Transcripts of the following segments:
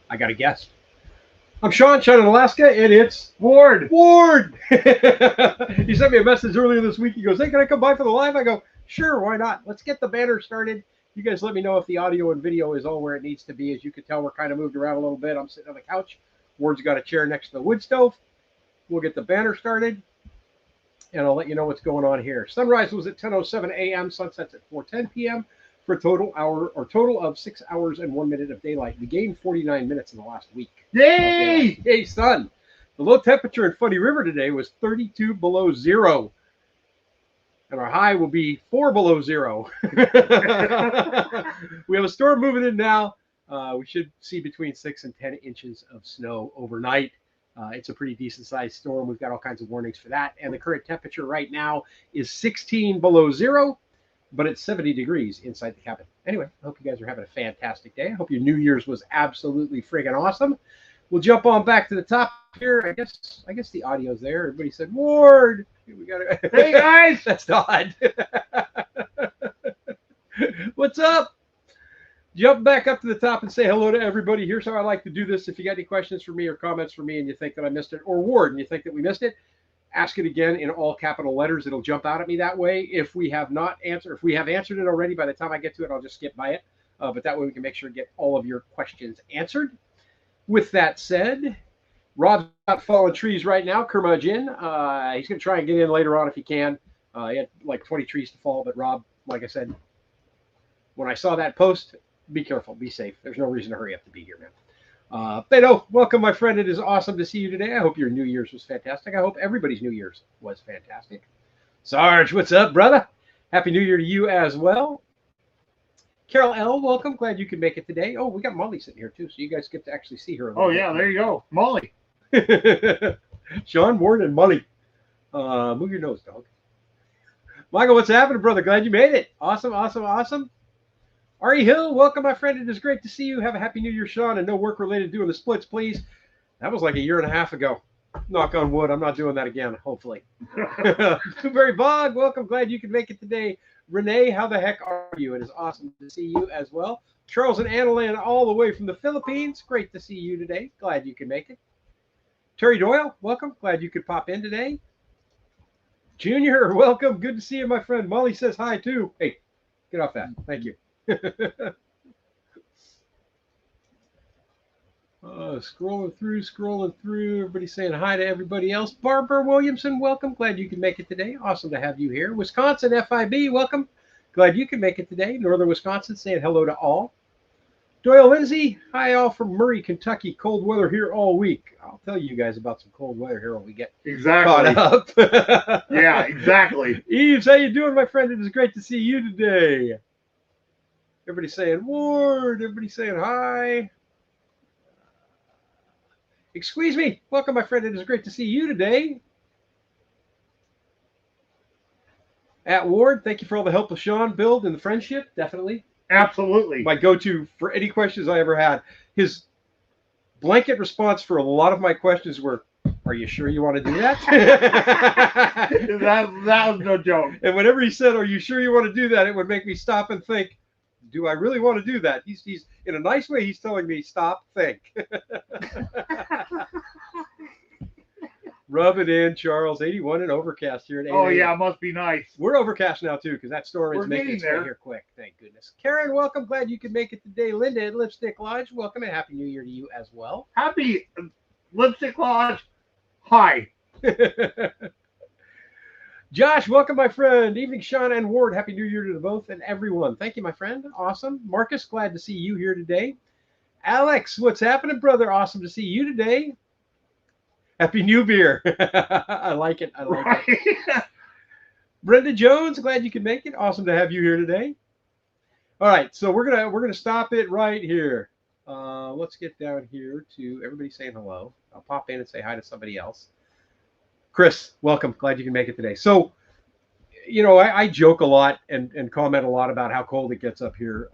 I got a guest. I'm Sean in Alaska, and it's Ward. Ward. He sent me a message earlier this week. He goes, "Hey, can I come by for the live?" I go, "Sure, why not? Let's get the banner started. You guys let me know if the audio and video is all where it needs to be. As you can tell, we're kind of moved around a little bit. I'm sitting on the couch. Ward's got a chair next to the wood stove. We'll get the banner started, and I'll let you know what's going on here. Sunrise was at 10:07 a.m. Sunset's at 4:10 p.m. for a total of 6 hours and 1 minute of daylight. We gained 49 minutes in the last week. Yay! Hey, son. The low temperature in Funny River today was 32 below zero. And our high will be 4 below zero. We have a storm moving in now. We should see between 6 and 10 inches of snow overnight. It's a pretty decent sized storm. We've got all kinds of warnings for that. And the current temperature right now is 16 below zero, but it's 70 degrees inside the cabin. Anyway, I hope you guys are having a fantastic day. I hope your New Year's was absolutely friggin' awesome. We'll jump on back to the top here. I guess the audio's there. Everybody said, "Ward." We got it. Hey guys, that's Todd. What's up? Jump back up to the top and say hello to everybody. Here's how I like to do this. If you got any questions for me or comments for me and you think that I missed it, or Ward and you think that we missed it, ask it again in all capital letters. It'll jump out at me that way. If we have answered it already, by the time I get to it, I'll just skip by it. But that way we can make sure to get all of your questions answered. With that said, Rob's out falling trees right now. Curmudgeon. He's going to try and get in later on if he can. He had like 20 trees to fall, but Rob, like I said, when I saw that post, be careful, be safe. There's no reason to hurry up to be here, man. Beto, welcome, my friend. It is awesome to see you today. I hope your New Year's was fantastic. I hope everybody's New Year's was fantastic. Sarge, what's up, brother? Happy New Year to you as well. Carol L., welcome. Glad you could make it today. Oh, we got Molly sitting here, too, so you guys get to actually see her. Oh, yeah, there you go. Molly. Sean, Ward, and Molly. Move your nose, dog. Michael, what's happening, brother? Glad you made it. Awesome, awesome, awesome. Ari Hill, welcome, my friend. It is great to see you. Have a happy New Year, Sean, and no work-related doing the splits, please. That was like a year and a half ago. Knock on wood. I'm not doing that again, hopefully. Blueberry Bog, welcome. Glad you could make it today. Renee, how the heck are you? It is awesome to see you as well. Charles and Annaland, all the way from the Philippines. Great to see you today. Glad you could make it. Terry Doyle, welcome. Glad you could pop in today. Junior, welcome. Good to see you, my friend. Molly says hi, too. Hey, get off that. Thank you. Scrolling through. Everybody saying hi to everybody else. Barbara Williamson, welcome. Glad you can make it today. Awesome to have you here. Wisconsin FIB, welcome. Glad you can make it today. Northern Wisconsin, saying hello to all. Doyle Lindsay, hi all from Murray, Kentucky. Cold weather here all week. I'll tell you guys about some cold weather here when we get caught up. Yeah, exactly. Eves, how you doing, my friend? It is great to see you today. Everybody saying Ward. Everybody saying hi. Excuse me. Welcome, my friend. It is great to see you today. At Ward, thank you for all the help with Sean, build, and the friendship. Definitely. Absolutely. My go-to for any questions I ever had. His blanket response for a lot of my questions were, "Are you sure you want to do that?" that was no joke. And whenever he said, "Are you sure you want to do that?" it would make me stop and think, do I really want to do that? He's in a nice way, he's telling me, stop, think. Rub it in, Charles. 81 and overcast here at 8 Oh, yeah, it must be nice. We're overcast now, too, because that storm is making its way there here quick. Thank goodness. Karen, welcome. Glad you could make it today. Linda at Lipstick Lodge, welcome, and Happy New Year to you as well. Happy Lipstick Lodge. Hi. Josh, welcome, my friend. Evening, Sean and Ward. Happy New Year to the both and everyone. Thank you, my friend. Awesome. Marcus, glad to see you here today. Alex, what's happening, brother? Awesome to see you today. Happy New Beer. I like it. I like it. Brenda Jones, glad you could make it. Awesome to have you here today. All right, so we're gonna stop it right here. Let's get down here to everybody saying hello. I'll pop in and say hi to somebody else. Chris, welcome. Glad you can make it today. So, you know, I joke a lot and comment a lot about how cold it gets up here.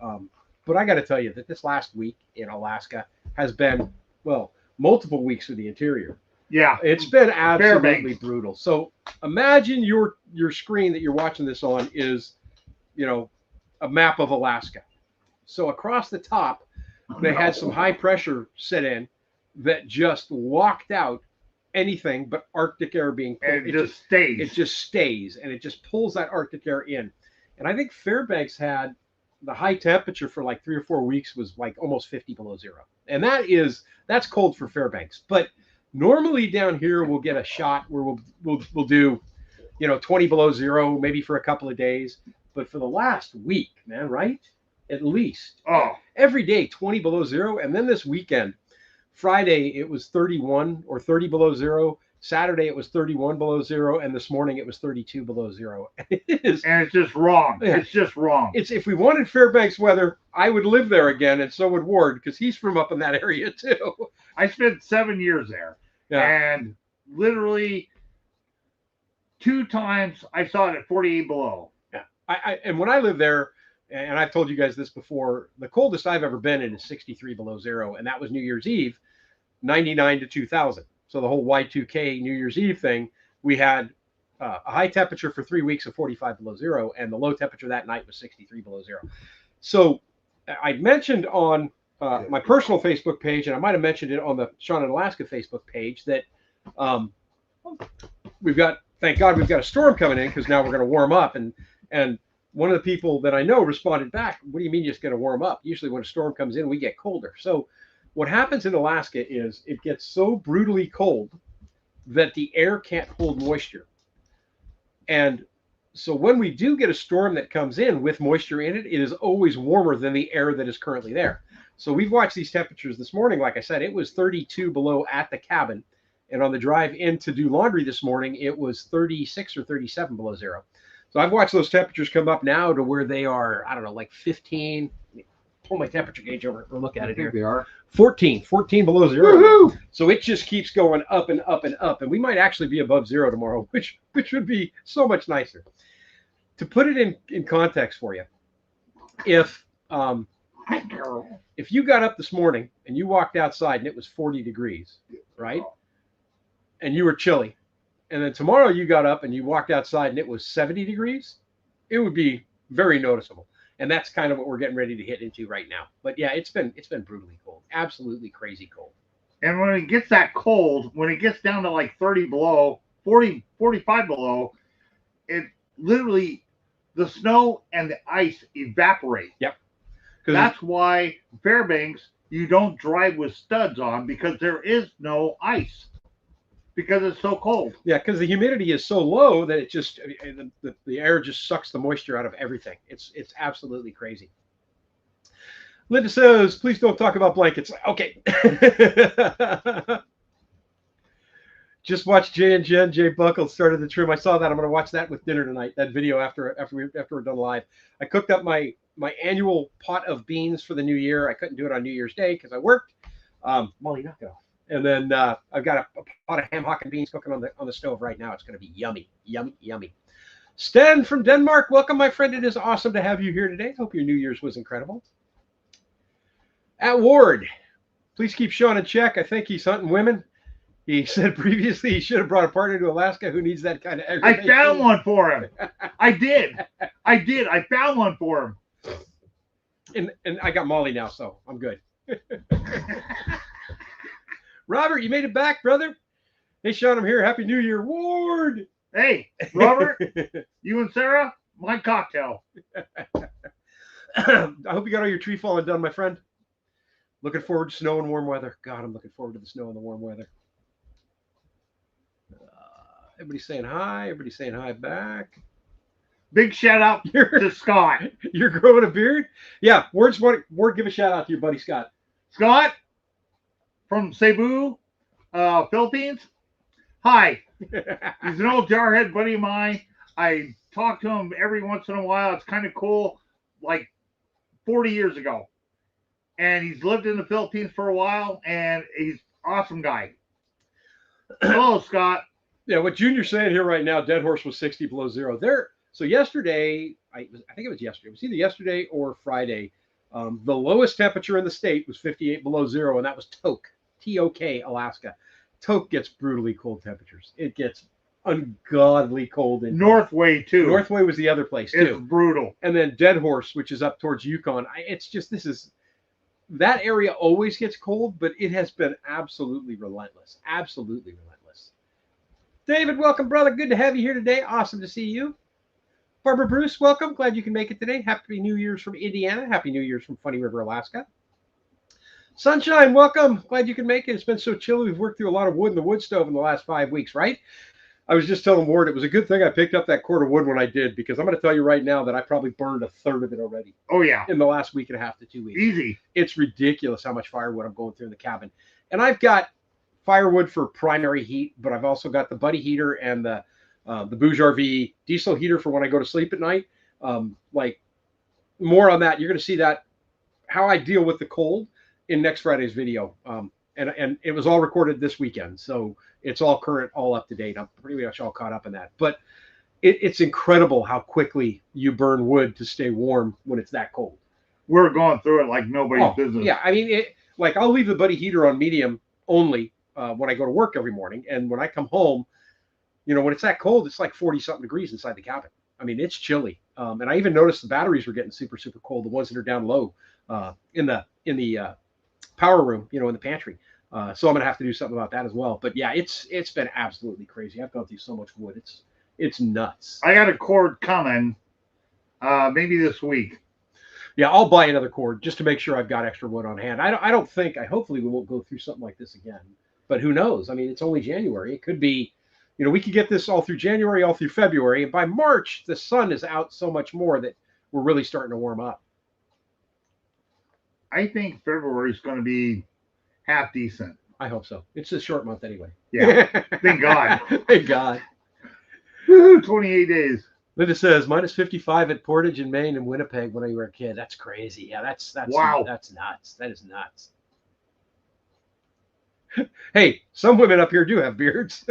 But I got to tell you that this last week in Alaska has been, well, multiple weeks for the interior. Yeah. It's been absolutely brutal. So imagine your screen that you're watching this on is, you know, a map of Alaska. So across the top, they had some high pressure set in that just locked out anything but Arctic air being pulled. And it just stays. It just stays, and it just pulls that Arctic air in. And I think Fairbanks had the high temperature for like 3 or 4 weeks was like almost 50 below zero. And that's cold for Fairbanks. But normally down here we'll get a shot where we'll do, 20 below zero, maybe for a couple of days. But for the last week, man, right? At least. Oh. Every day, 20 below zero. And then this weekend, Friday, it was 31 or 30 below zero. Saturday, it was 31 below zero. And this morning, it was 32 below zero. And it's just wrong. Yeah. It's just wrong. If we wanted Fairbanks weather, I would live there again. And so would Ward, because he's from up in that area, too. I spent 7 years there. Yeah. And literally 2 times I saw it at 48 below. Yeah. And when I lived there, and I've told you guys this before, the coldest I've ever been in is 63 below zero. And that was New Year's Eve, 99 to 2000. So the whole Y2K New Year's Eve thing, we had a high temperature for 3 weeks of 45 below zero. And the low temperature that night was 63 below zero. So I mentioned on my personal Facebook page, and I might have mentioned it on the Sean in Alaska Facebook page, that thank God we've got a storm coming in, because now we're going to warm up. And one of the people that I know responded back, what do you mean just going to warm up? Usually when a storm comes in, we get colder. So what happens in Alaska is it gets so brutally cold that the air can't hold moisture. And so when we do get a storm that comes in with moisture in it, it is always warmer than the air that is currently there. So we've watched these temperatures this morning. Like I said, it was 32 below at the cabin. And on the drive in to do laundry this morning, it was 36 or 37 below zero. So I've watched those temperatures come up now to where they are, I don't know, like 15. Pull my temperature gauge over or look at it here. They are 14 below zero. Woohoo! So it just keeps going up and up and up. And we might actually be above zero tomorrow, which would be so much nicer. To put it in context for you, if you got up this morning and you walked outside and it was 40 degrees, right? And you were chilly. And then tomorrow you got up and you walked outside and it was 70 degrees, it would be very noticeable. And that's kind of what we're getting ready to hit into right now. But yeah, it's been brutally cold, absolutely crazy cold. And when it gets that cold, when it gets down to like 30 below, 40, 45 below, it literally, the snow and the ice evaporate. Yep. That's why Fairbanks, you don't drive with studs on, because there is no ice. Because it's so cold. Yeah, because the humidity is so low that it just the air just sucks the moisture out of everything. It's absolutely crazy. Linda says, please don't talk about blankets. Okay. Just watched Jay and Jen. Jay Buckles started the trim. I saw that. I'm going to watch that with dinner tonight. That video after we're done live. I cooked up my annual pot of beans for the new year. I couldn't do it on New Year's Day because I worked. Molly, knock it off. And then I've got a pot of ham hock and beans cooking on the stove right now. It's going to be yummy, yummy, yummy. Sten from Denmark, welcome, my friend. It is awesome to have you here today. Hope your New Year's was incredible. At Ward, please keep Sean in check. I think he's hunting women. He said previously he should have brought a partner to Alaska who needs that kind of aggravation. I found one for him. I did. I found one for him. And I got Molly now, so I'm good. Robert, you made it back, brother. Hey, Sean, I'm here. Happy New Year. Ward. Hey, Robert, you and Sarah, my cocktail. I hope you got all your tree falling done, my friend. Looking forward to snow and warm weather. God, I'm looking forward to the snow and the warm weather. Everybody's saying hi. Everybody's saying hi back. Big shout out to Scott. You're growing a beard? Yeah, Ward, give a shout out to your buddy Scott. Scott from Cebu, Philippines. Hi. He's an old jarhead buddy of mine. I talk to him every once in a while. It's kind of cool, like 40 years ago. And he's lived in the Philippines for a while, and he's an awesome guy. Hello, Scott. Yeah, what Junior's saying here right now, Dead Horse was 60 below zero. So yesterday, I think it was yesterday. It was either yesterday or Friday. The lowest temperature in the state was 58 below zero, and that was Tok, T-O-K, Alaska. Tok gets brutally cold temperatures. It gets ungodly cold. Northway, too. Northway was the other place, too. It's brutal. And then Dead Horse, which is up towards Yukon. that area always gets cold, but it has been absolutely relentless. Absolutely relentless. David, welcome, brother. Good to have you here today. Awesome to see you. Barbara Bruce, welcome. Glad you can make it today. Happy New Year's from Indiana. Happy New Year's from Funny River, Alaska. Sunshine, welcome. Glad you can make it. It's been so chilly. We've worked through a lot of wood in the wood stove in the last 5 weeks, right? I was just telling Ward it was a good thing I picked up that cord of wood when I did, because I'm going to tell you right now that I probably burned a third of it already. Oh, yeah. In the last week and a half to 2 weeks. Easy. It's ridiculous how much firewood I'm going through in the cabin. And I've got firewood for primary heat, but I've also got the Buddy heater and the Bouge RV diesel heater for when I go to sleep at night. Like, more on that. You're going to see that, how I deal with the cold, in next Friday's video. And it was all recorded this weekend, so it's all current, all up to date. I'm pretty much all caught up in that. But it's incredible how quickly you burn wood to stay warm when it's that cold. We're going through it like nobody's business. Yeah, I mean, like I'll leave the Buddy heater on medium only when I go to work every morning, and when I come home, you know, when it's that cold, it's like 40-something degrees inside the cabin. I mean, it's chilly. And I even noticed the batteries were getting super, super cold, the ones that are down low in the power room, you know, in the pantry. So I'm gonna have to do something about that as well. But yeah, it's been absolutely crazy. I've gone through so much wood. It's nuts. I got a cord coming, maybe this week. Yeah, I'll buy another cord just to make sure I've got extra wood on hand. Hopefully we won't go through something like this again. But who knows? I mean, it's only January. It could be, you know, we could get this all through January, all through February, and by March the sun is out so much more that we're really starting to warm up. I think February is going to be half decent. I hope so. It's a short month anyway. Yeah. Thank God. Thank God. Woo, 28 days. Linda says minus 55 at Portage in Maine and Winnipeg when you were a kid. That's crazy. Yeah, that's wow. That's nuts. That is nuts. Hey, some women up here do have beards.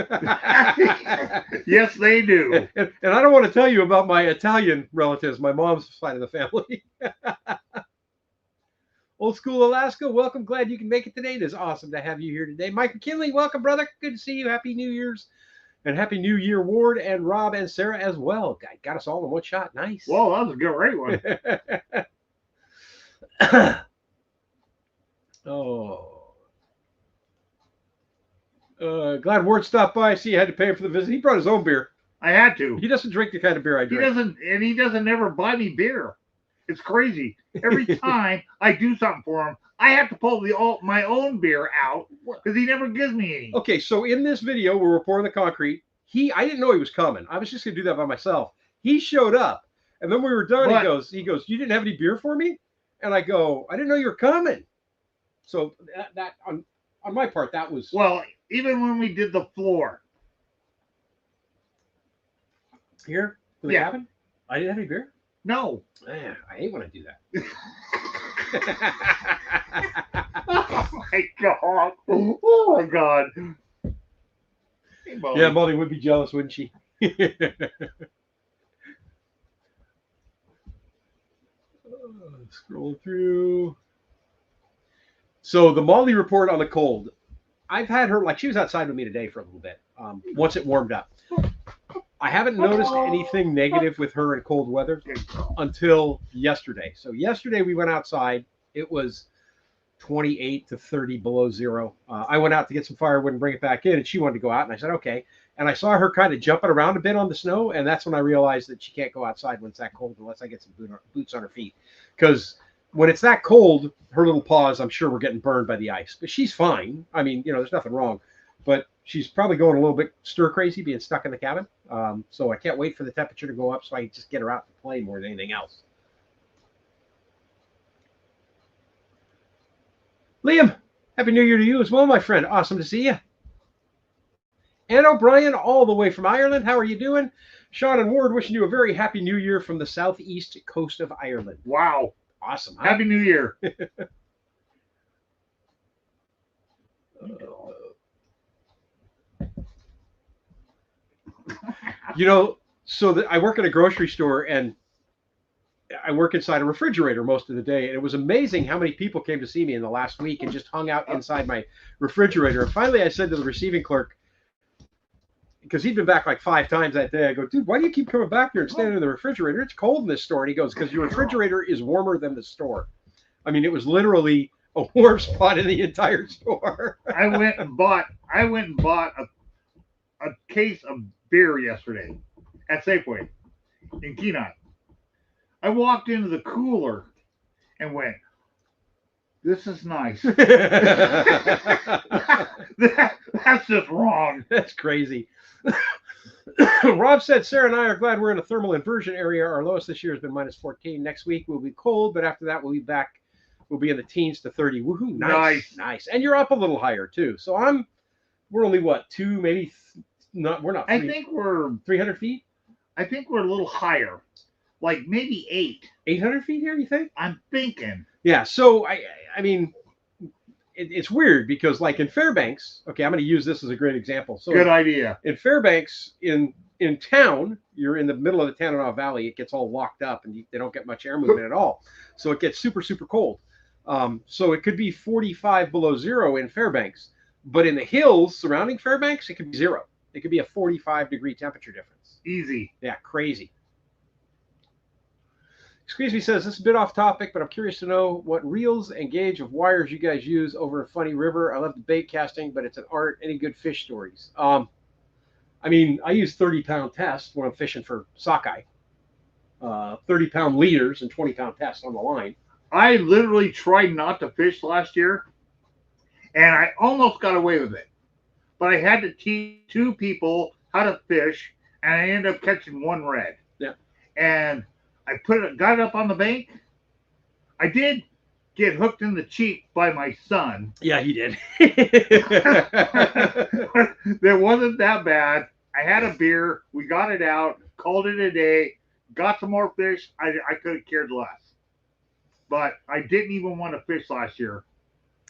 Yes, they do. And I don't want to tell you about my Italian relatives, my mom's side of the family. Old School Alaska, welcome. Glad you can make it today. It is awesome to have you here today. Mike McKinley, welcome, brother. Good to see you. Happy New Year's. And Happy New Year, Ward and Rob and Sarah as well. Got us all in one shot. Nice. Well, that was a great one. Glad Ward stopped by. I see you had to pay him for the visit. He brought his own beer. I had to. He doesn't drink the kind of beer I drink. He doesn't never buy me beer. It's crazy. Every time I do something for him, I have to pull my own beer out because he never gives me any. Okay, so in this video where we're pouring the concrete, I didn't know he was coming. I was just gonna do that by myself. He showed up, and then we were done. He goes, "You didn't have any beer for me?" And I go, "I didn't know you were coming." So that on my part, that was even when we did the floor here in the cabin, I didn't have any beer. No. Man, I hate when I do that. Oh my God. Oh my God. Hey, yeah, Molly would be jealous, wouldn't she? Scroll through. So the Molly report on the cold. I've had her, like, she was outside with me today for a little bit, once it warmed up. I haven't noticed anything negative with her in cold weather until yesterday. So yesterday we went outside. It was 28 to 30 below zero. I went out to get some firewood and bring it back in, and she wanted to go out, and I said, okay. And I saw her kind of jumping around a bit on the snow, and that's when I realized that she can't go outside when it's that cold unless I get some boots on her feet. Because when it's that cold, her little paws, I'm sure, were getting burned by the ice. But she's fine. I mean, you know, there's nothing wrong. But she's probably going a little bit stir crazy being stuck in the cabin. So I can't wait for the temperature to go up so I can just get her out to play more than anything else. Liam, Happy New Year to you as well, my friend. Awesome to see you. Ann O'Brien, all the way from Ireland. How are you doing? Sean and Ward wishing you a very Happy New Year from the southeast coast of Ireland. Wow. Awesome. Huh? Happy New Year. You know, so I work at a grocery store, and I work inside a refrigerator most of the day, and it was amazing how many people came to see me in the last week and just hung out inside my refrigerator. And finally I said to the receiving clerk, because he'd been back like 5 times that day, I go, dude, why do you keep coming back here and standing in the refrigerator? It's cold in this store. And he goes, because your refrigerator is warmer than the store. I mean, it was literally a warm spot in the entire store. I went and bought a case of beer yesterday at Safeway in Kenai. I walked into the cooler and went, "This is nice." That's just wrong. That's crazy. Rob said, Sarah and I are glad we're in a thermal inversion area. Our lowest this year has been minus 14. Next week will be cold, but after that we'll be back. We'll be in the teens to 30. Woohoo! Nice. And you're up a little higher too. So we're only what, two, maybe we're not. I think we're 300 feet. I think we're a little higher, like maybe 800 feet here. You think? I'm thinking. Yeah. So I mean, it's weird because like in Fairbanks. Okay, I'm going to use this as a great example. So good idea. In Fairbanks, in town, you're in the middle of the Tanana Valley. It gets all locked up, and they don't get much air movement at all. So it gets super, super cold. So it could be 45 below zero in Fairbanks, but in the hills surrounding Fairbanks, it could be zero. It could be a 45-degree temperature difference. Easy. Yeah, crazy. Excuse me says, this is a bit off topic, but I'm curious to know what reels and gauge of wires you guys use over a funny river. I love the bait casting, but it's an art. Any good fish stories? I mean, I use 30-pound tests when I'm fishing for sockeye. 30-pound leaders and 20-pound tests on the line. I literally tried not to fish last year, and I almost got away with it. But I had to teach two people how to fish, and I ended up catching one red. Yeah. And I got it up on the bank. I did get hooked in the cheek by my son. Yeah, he did. It wasn't that bad. I had a beer. We got it out, called it a day, got some more fish. I could have cared less. But I didn't even want to fish last year.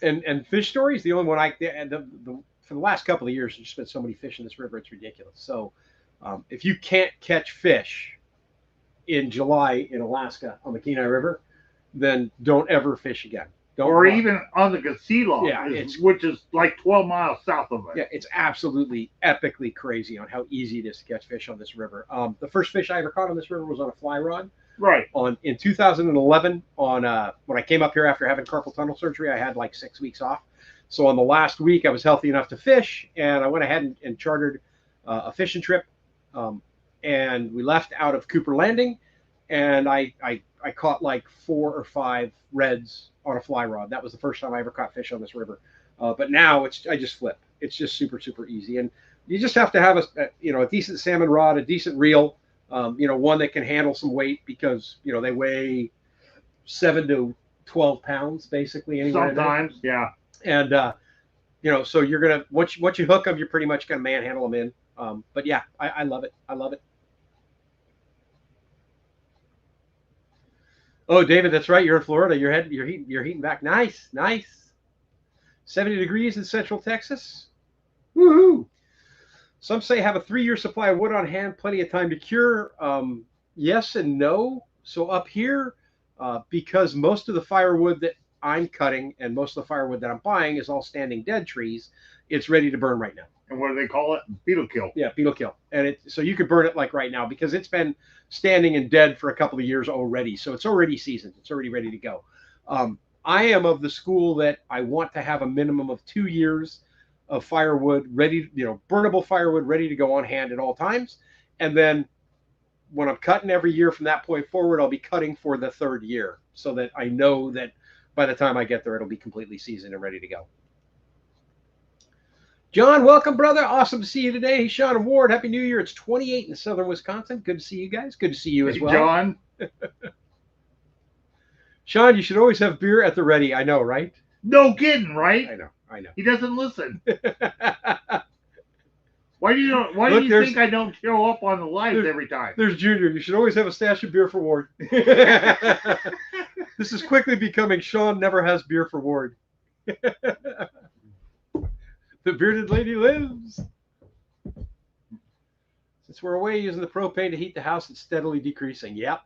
And fish stories, the only one for the last couple of years, there's been so many fish in this river, it's ridiculous. So if you can't catch fish in July in Alaska on the Kenai River, then don't ever fish again. Or even on the Gasila, yeah, which is like 12 miles south of it. Yeah, it's absolutely epically crazy on how easy it is to catch fish on this river. The first fish I ever caught on this river was on a fly rod. Right. In 2011, when I came up here after having carpal tunnel surgery, I had like 6 weeks off. So on the last week, I was healthy enough to fish, and I went ahead and chartered a fishing trip, and we left out of Cooper Landing, and I caught like 4 or 5 reds on a fly rod. That was the first time I ever caught fish on this river. But now I just flip. It's just super, super easy, and you just have to have a decent salmon rod, a decent reel. One that can handle some weight because, they weigh 7 to 12 pounds basically. Anyway, sometimes, yeah. And, so you're going to, once you hook them, you're pretty much going to manhandle them in. But yeah, I love it. I love it. Oh, David, that's right. You're in Florida. You're heating back. Nice. 70 degrees in Central Texas. Woohoo. Some say have a 3-year supply of wood on hand, plenty of time to cure. Yes and no. So up here, because most of the firewood that I'm cutting and most of the firewood that I'm buying is all standing dead trees, it's ready to burn right now. And what do they call it? Beetle kill. Yeah, beetle kill. And so you could burn it like right now because it's been standing and dead for a couple of years already. So it's already seasoned. It's already ready to go. I am of the school that I want to have a minimum of 2 years of firewood ready, burnable firewood ready to go on hand at all times. And then when I'm cutting every year from that point forward, I'll be cutting for the 3rd year so that I know that by the time I get there, it'll be completely seasoned and ready to go. John, welcome, brother. Awesome to see you today. Sean and Ward, Happy New Year. It's 28 in southern Wisconsin. Good to see you guys. Good to see you as well. John. Sean, you should always have beer at the ready. I know, right? No kidding, right? I know. He doesn't listen. Why do you think I don't show up on the lives every time? There's Junior. You should always have a stash of beer for Ward. This is quickly becoming Sean never has beer for Ward. The bearded lady lives. Since we're away using the propane to heat the house, it's steadily decreasing. Yep.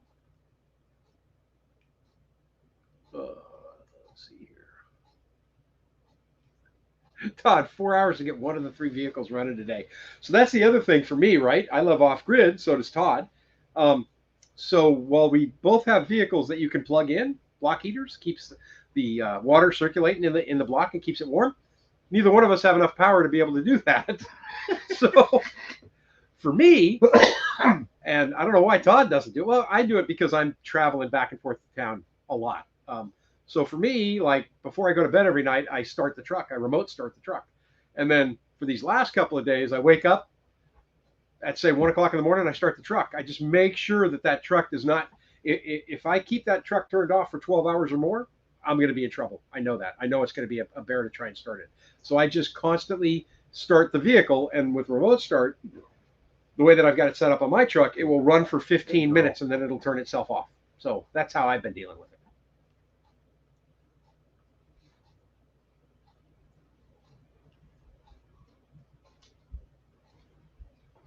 Let's see here. Todd, 4 hours to get one of the 3 vehicles running today. So that's the other thing for me, right? I love off-grid, so does Todd. So while we both have vehicles that you can plug in, block heaters, keeps the water circulating in the block and keeps it warm. Neither one of us have enough power to be able to do that. So for me, and I don't know why Todd doesn't do it. Well, I do it because I'm traveling back and forth to town a lot. So for me, like before I go to bed every night, I start the truck. I remote start the truck. And then for these last couple of days, I wake up at say 1 o'clock in the morning, I start the truck. I just make sure that truck does not, if I keep that truck turned off for 12 hours or more, I'm going to be in trouble. I know that. I know it's going to be a bear to try and start it. So I just constantly start the vehicle, and with remote start, the way that I've got it set up on my truck, it will run for 15 minutes and then it'll turn itself off. So that's how I've been dealing with it.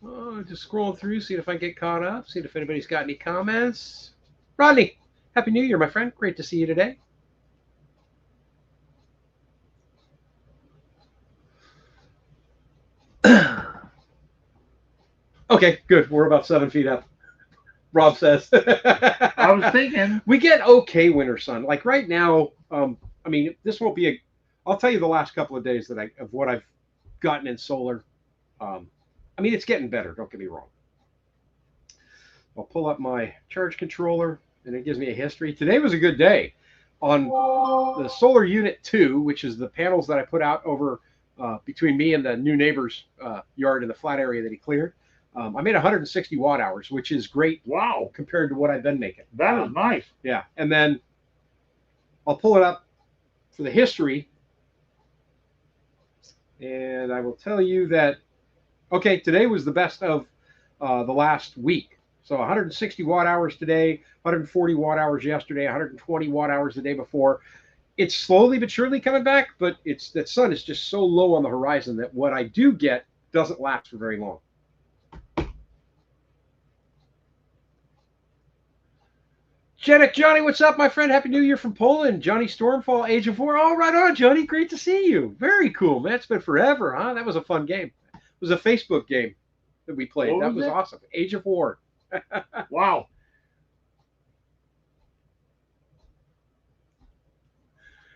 Oh, just scrolling through, seeing if I get caught up, seeing if anybody's got any comments. Rodney, Happy New Year, my friend. Great to see you today. Okay, good. We're about 7 feet up. Rob says. I was thinking. We get okay winter sun. Like right now, I mean, this won't be I'll tell you the last couple of days of what I've gotten in solar. I mean, it's getting better. Don't get me wrong. I'll pull up my charge controller, and it gives me a history. Today was a good day. On the solar unit 2, which is the panels that I put out over between me and the new neighbor's yard in the flat area that he cleared, I made 160 watt hours, which is great. Wow. Compared to what I've been making. That is nice. Yeah. And then I'll pull it up for the history. And I will tell you that, okay, today was the best of the last week. So 160 watt hours today, 140 watt hours yesterday, 120 watt hours the day before. It's slowly but surely coming back, but that sun is just so low on the horizon that what I do get doesn't last for very long. Janek Johnny, what's up, my friend? Happy New Year from Poland. Johnny Stormfall, Age of 4. Oh, right on, Johnny. Great to see you. Very cool, man. It's been forever, huh? That was a fun game. It was a Facebook game that we played. That was awesome. Age of War. Wow.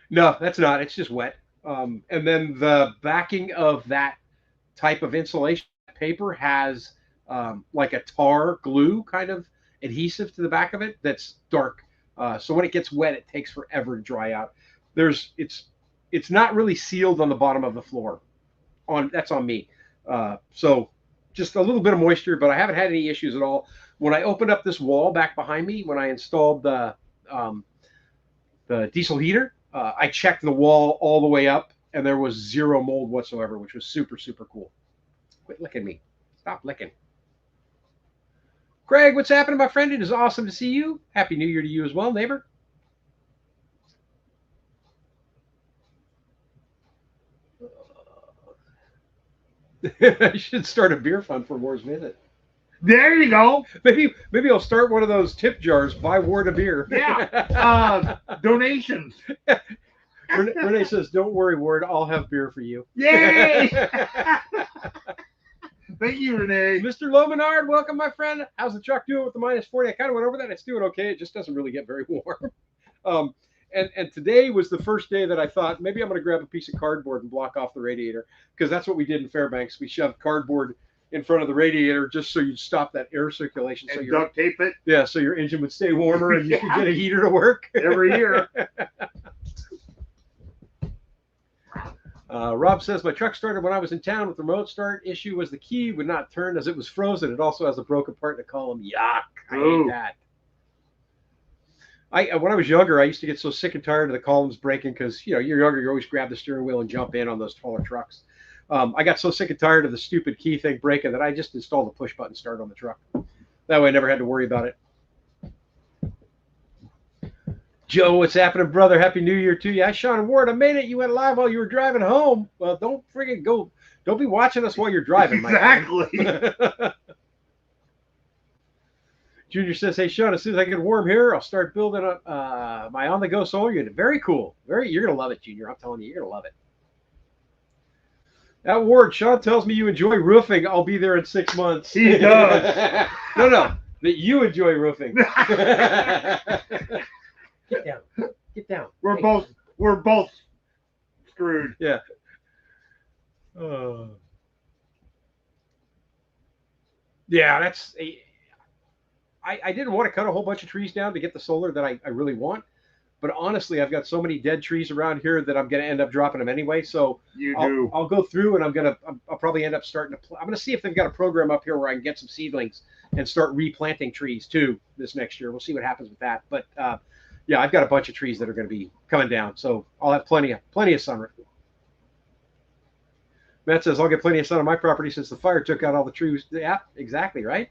No, that's not. It's just wet. And then the backing of that type of insulation paper has like a tar glue kind of adhesive to the back of it that's dark. So when it gets wet, it takes forever to dry out. It's not really sealed on the bottom of the floor. That's on me. So just a little bit of moisture, but I haven't had any issues at all. When I opened up this wall back behind me, when I installed the diesel heater, I checked the wall all the way up, and there was zero mold whatsoever, which was super, super cool. Quit licking me. Stop licking. Craig, what's happening, my friend? It is awesome to see you. Happy New Year to you as well, neighbor. I should start a beer fund for War's Visit. There you go. Maybe I'll start one of those tip jars. Buy Ward a beer. Yeah. Donations. Renee says, "Don't worry, Ward. I'll have beer for you." Yay! Thank you, Renee. Mr. Lomenard, welcome, my friend. How's the truck doing with the -40? I kind of went over that. It's doing okay. It just doesn't really get very warm. And today was the first day that I thought maybe I'm going to grab a piece of cardboard and block off the radiator, because that's what we did in Fairbanks. We shoved cardboard in front of the radiator just so you'd stop that air circulation. And so duct tape it. Yeah, so your engine would stay warmer and you could get a heater to work. Every year. Rob says, my truck started when I was in town with the remote start. Issue was the key would not turn as it was frozen. It also has a broken part in the column. Yuck. I hate that. When I was younger, I used to get so sick and tired of the columns breaking because, you're younger, you always grab the steering wheel and jump in on those taller trucks. I got so sick and tired of the stupid key thing breaking that I just installed a push button start on the truck. That way I never had to worry about it. Joe, what's happening, brother? Happy New Year to you. Sean Ward, I made it. You went live while you were driving home. Well, don't friggin' go. Don't be watching us while you're driving, exactly. Junior says, hey, Sean, as soon as I get warm here, I'll start building up my on-the-go solar unit. Very cool. You're going to love it, Junior. I'm telling you, you're going to love it. That Ward, Sean tells me you enjoy roofing. I'll be there in 6 months. He does. No, that you enjoy roofing. Get down. Get down. We're both we're both screwed. Yeah. Yeah, that's I didn't want to cut a whole bunch of trees down to get the solar that I really want. But honestly, I've got so many dead trees around here that I'm going to end up dropping them anyway. So I'll go through and I'll probably end up starting to. I'm going to see if they've got a program up here where I can get some seedlings and start replanting trees too this next year. We'll see what happens with that. But yeah, I've got a bunch of trees that are going to be coming down, so I'll have plenty of sun. Matt says I'll get plenty of sun on my property since the fire took out all the trees. Yeah, exactly right.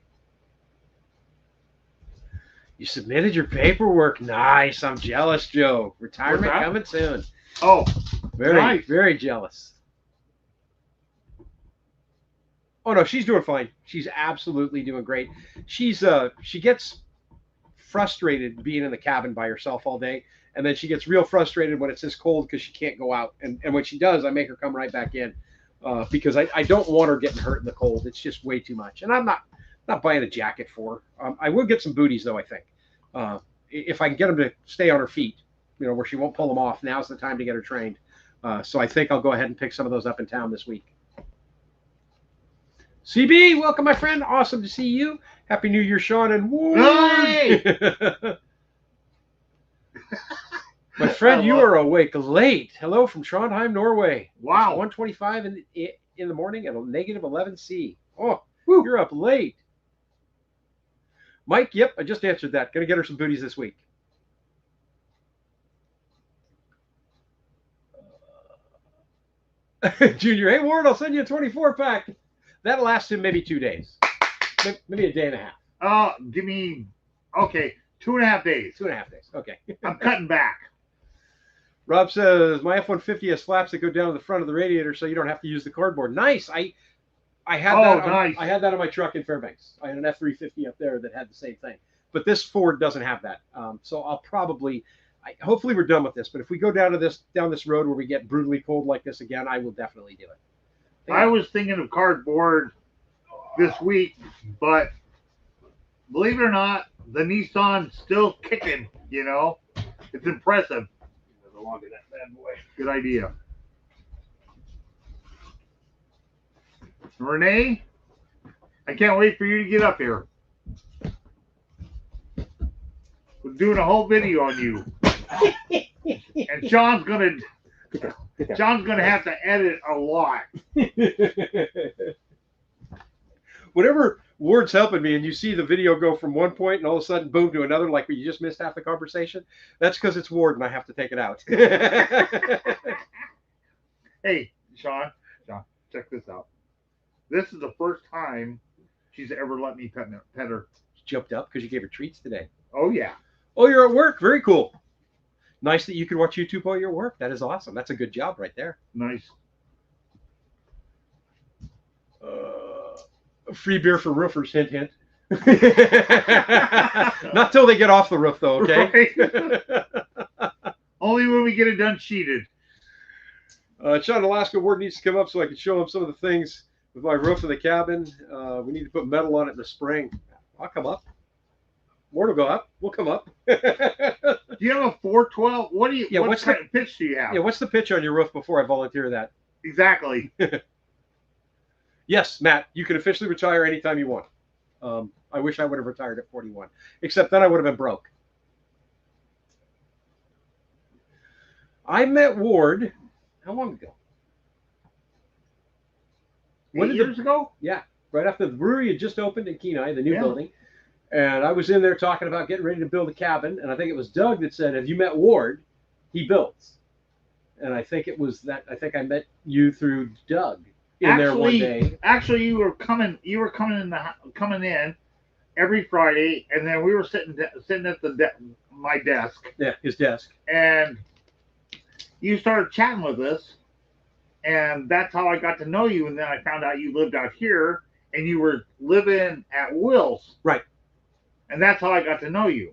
You submitted your paperwork. Nice. I'm jealous, Joe. Retirement coming soon. Oh, very, nice. Very jealous. Oh no, she's doing fine. She's absolutely doing great. She gets frustrated being in the cabin by herself all day, and then she gets real frustrated when it's this cold because she can't go out. And when she does, I make her come right back in because I don't want her getting hurt in the cold. It's just way too much. And I'm not buying a jacket for her. I will get some booties though, I think. If I can get them to stay on her feet, where she won't pull them off, now's the time to get her trained. So I think I'll go ahead and pick some of those up in town this week. CB, welcome, my friend. Awesome to see you. Happy New Year, Sean and Ward. Hey! My friend, you are awake late. Hello from Trondheim, Norway. Wow. It's 1:25 in the morning at a negative 11 C. Oh, woo. You're up late. Mike, yep, I just answered that. Gonna get her some booties this week. Junior, hey Ward, I'll send you a 24-pack. That'll last him maybe 2 days. Maybe a day and a half. Give me, okay, 2.5 days. 2.5 days, okay. I'm cutting back. Rob says, my F-150 has flaps that go down to the front of the radiator so you don't have to use the cardboard. Nice. I had that. Nice. I had that on my truck in Fairbanks. I had an F-350 up there that had the same thing. But this Ford doesn't have that. So I'll probably, hopefully we're done with this. But if we go down this road where we get brutally cold like this again, I will definitely do it. I was thinking of cardboard this week, but believe it or not, the Nissan's still kicking, It's impressive. Good idea. Renee, I can't wait for you to get up here. We're doing a whole video on you. And Sean's gonna have to edit a lot. Whenever Ward's helping me and you see the video go from one point and all of a sudden boom to another, like you just missed half the conversation, that's because it's Ward and I have to take it out. Hey, Sean, check this out. This is the first time she's ever let me pet her. She jumped up because you gave her treats today. Oh, yeah. Oh, you're at work. Very cool. Nice that you can watch YouTube while you're at work. That is awesome. That's a good job right there. Nice. Free beer for roofers, hint, hint. Not till they get off the roof, though, okay? Right. Only when we get it done sheeted. Sean, Alaska Ward needs to come up so I can show him some of the things with my roof of the cabin. We need to put metal on it in the spring. I'll come up. Ward will go up. We'll come up. Do you have a 412? What kind of pitch do you have? Yeah, what's the pitch on your roof before I volunteer that? Exactly. Yes, Matt, you can officially retire anytime you want. I wish I would have retired at 41, except then I would have been broke. I met Ward, how long ago? 8 years ago? Yeah, right after the brewery had just opened in Kenai, the new building. And I was in there talking about getting ready to build a cabin. And I think it was Doug that said, have you met Ward? He builds. And I think it was that, I think I met you through Doug. There one day. Actually, you were coming in every Friday, and then we were sitting at my desk. Yeah, his desk. And you started chatting with us, and that's how I got to know you. And then I found out you lived out here, and you were living at Will's. Right. And that's how I got to know you.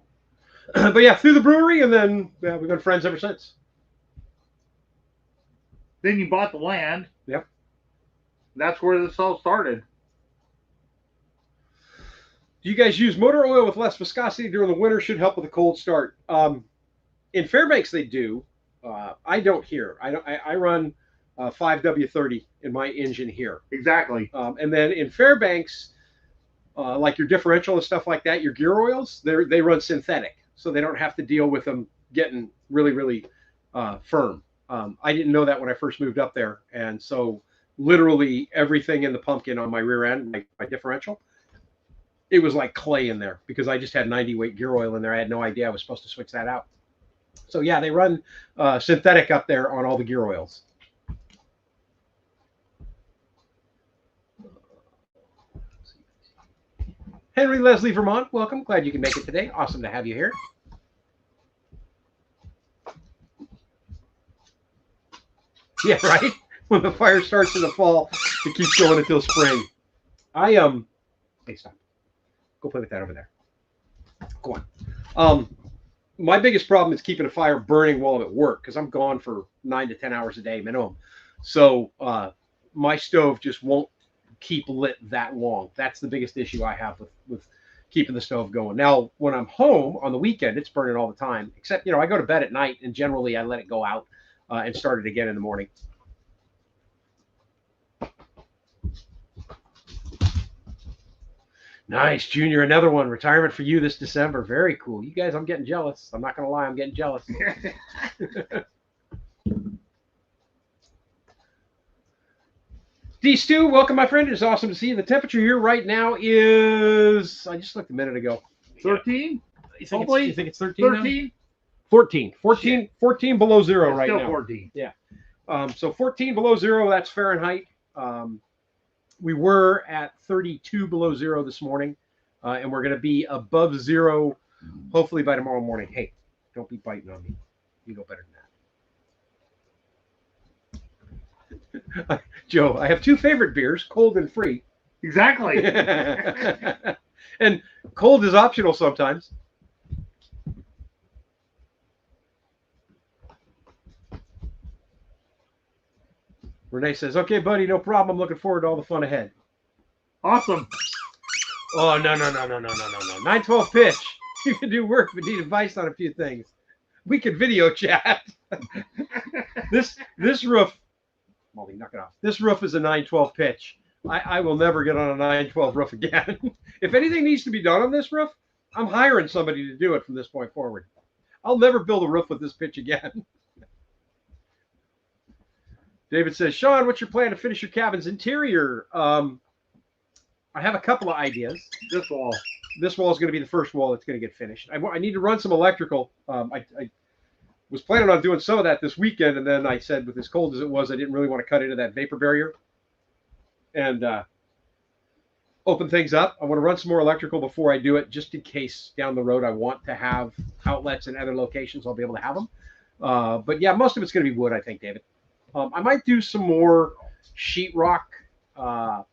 But yeah, through the brewery, and then we've been friends ever since. Then you bought the land. Yep. That's where this all started. Do you guys use motor oil with less viscosity during the winter? Should help with a cold start. In Fairbanks, they do. I don't here. I run 5W30 in my engine here. Exactly. And then in Fairbanks, like your differential and stuff like that, your gear oils, they run synthetic, so they don't have to deal with them getting really, really firm. I didn't know that when I first moved up there, and so literally everything in the pumpkin on my rear end, my differential, it was like clay in there because I just had 90 weight gear oil in there. I had no idea I was supposed to switch that out. So yeah, they run synthetic up there on all the gear oils. Henry Leslie, Vermont, welcome. Glad you can make it today. Awesome to have you here. Yeah, right? When the fire starts in the fall, it keeps going until spring. Hey, stop. Go play with that over there. Go on. My biggest problem is keeping a fire burning while I'm at work because I'm gone for 9 to 10 hours a day minimum. So my stove just won't keep lit that long. That's the biggest issue I have with keeping the stove going. Now, when I'm home on the weekend, it's burning all the time, except, I go to bed at night and generally I let it go out and start it again in the morning. Nice, Junior. Another one. Retirement for you this December. Very cool. You guys, I'm getting jealous. I'm not going to lie. I'm getting jealous. D. Stu, welcome, my friend. It's awesome to see you. The temperature here right now is, I just looked a minute ago. 13? You think it's 13 13? now? 14 below zero right still now. 14. Yeah. So 14 below zero, that's Fahrenheit. We were at 32 below zero this morning, and we're going to be above zero hopefully by tomorrow morning. Hey, don't be biting on me. You know better than that. Joe, I have two favorite beers, cold and free. Exactly. And cold is optional sometimes. Renee says, okay, buddy, no problem. I'm looking forward to all the fun ahead. Awesome. Oh, no. 912 pitch. You can do work, but need advice on a few things. We could video chat. This roof, Molly, knock it off. This roof is a 912 pitch. I will never get on a 912 roof again. If anything needs to be done on this roof, I'm hiring somebody to do it from this point forward. I'll never build a roof with this pitch again. David says, Sean, what's your plan to finish your cabin's interior? I have a couple of ideas. This wall. This wall is going to be the first wall that's going to get finished. I need to run some electrical. I was planning on doing some of that this weekend, and then I said, with as cold as it was, I didn't really want to cut into that vapor barrier and open things up. I want to run some more electrical before I do it, just in case down the road I want to have outlets in other locations. I'll be able to have them. But yeah, most of it's going to be wood, I think, David. I might do some more sheetrock. I